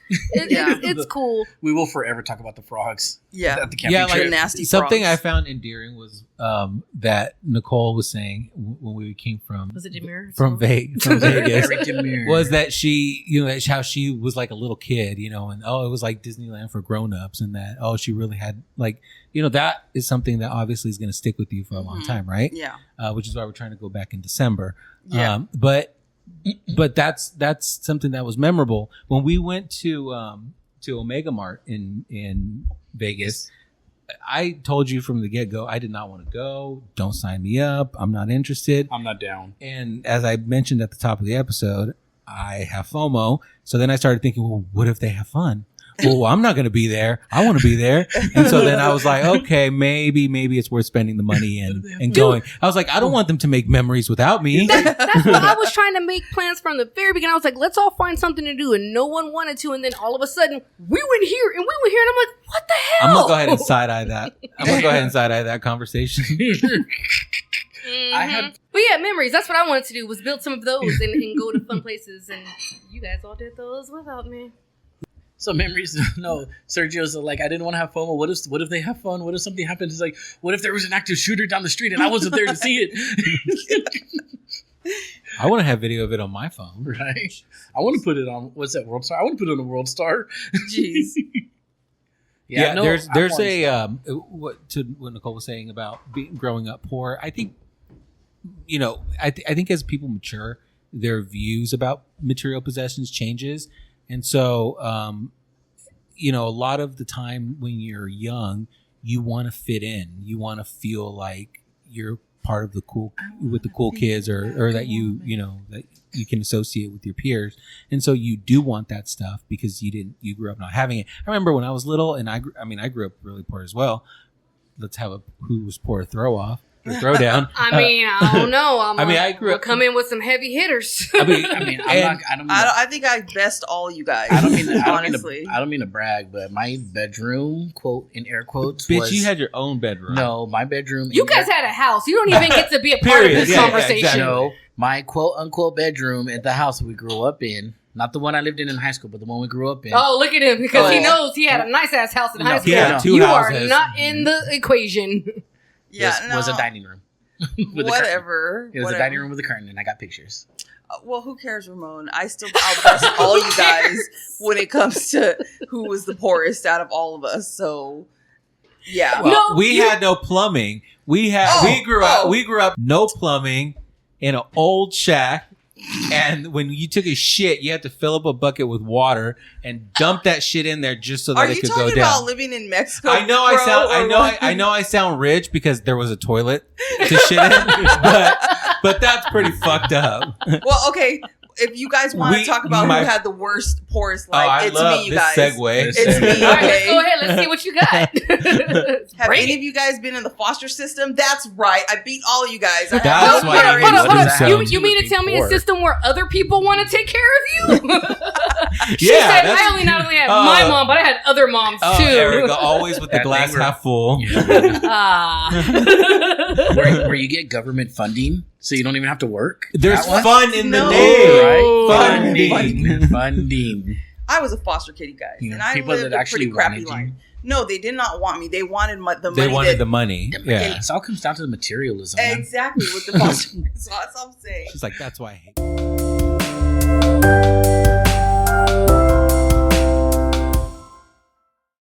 it's cool. We will forever talk about the frogs. Yeah. At the camping like trip. nasty Something frogs. I found endearing was that Nicole was saying when we came from from Vegas was that she, how she was like a little kid, and it was like Disneyland for grown-ups, and that she really had like, that is something that obviously is going to stick with you for a long time, right? Yeah. Which is why we're trying to go back in December. Yeah. But that's something that was memorable when we went to Omega Mart in Vegas. I told you from the get-go, I did not want to go. Don't sign me up. I'm not interested. I'm not down. And as I mentioned at the top of the episode, I have FOMO. So then I started thinking, well, what if they have fun? Well, I'm not going to be there. I want to be there. And so then I was like, okay, maybe it's worth spending the money and going. I was like, I don't want them to make memories without me. That's what I was trying to make plans from the very beginning. I was like, let's all find something to do. And no one wanted to. And then all of a sudden, we went here and we went here. And I'm like, what the hell? I'm going to go ahead and side-eye that conversation. But yeah, memories. That's what I wanted to do, was build some of those and go to fun places. And you guys all did those without me. So memories, no. Sergio's like, I didn't want to have FOMO. What if they have fun? What if something happens? It's like, what if there was an active shooter down the street and I wasn't there to see it? I want to have video of it on my phone. Right. I want to put it on, what's that, World Star? I want to put it on a World Star. Jeez. There's what Nicole was saying about growing up poor. I think, I think as people mature, their views about material possessions changes. And so, a lot of the time when you're young, you want to fit in. You want to feel like you're part of the cool kids, or that that you can associate with your peers. And so you do want that stuff because you grew up not having it. I remember when I was little, and I grew up really poor as well. Let's have a who was poor throw off. Throw down. I don't know. I grew up. Come in with some heavy hitters. I think I best all you guys. Honestly. I don't mean to brag, but my bedroom, quote in air quotes, bitch, you had your own bedroom. No, my bedroom. You guys had a house. You don't even get to be a part of this conversation. Exactly. No, my quote unquote bedroom at the house we grew up in. Not the one I lived in high school, but the one we grew up in. Oh, look at him, because he knows he had a nice ass house in high school. Yeah, you are not in the equation. Yeah, was a dining room. Whatever. It was a dining room with a curtain, and I got pictures. Well, who cares, Ramon? I'll best all you guys when it comes to who was the poorest out of all of us. So, yeah. Well, we had no plumbing. We grew up no plumbing in an old shack. And when you took a shit, you had to fill up a bucket with water and dump that shit in there just so that it could go down. Are you talking about living in Mexico? I know I sound rich because there was a toilet to shit in, but that's pretty fucked up. Well, okay. If you guys want to talk about who had the poorest life, it's me, you guys. Segue. It's me. Okay. All right, let's go ahead. Let's see what you got. Have any of you guys been in the foster system? That's right. I beat all of you guys. That's why Hold on. You mean to tell me a system where other people want to take care of you? She said, I not only had my mom, but I had other moms too. Erica, always with the glass half full. Where you get government funding, so you don't even have to work. There's fun in the name, right? Funding. I was a foster kid, you guys, and I lived a pretty crappy life. No, they did not want me. They wanted the money. They wanted the money. Yeah, it all comes down to the materialism. Exactly, with the foster. So that's what I'm saying. She's like, that's why I hate.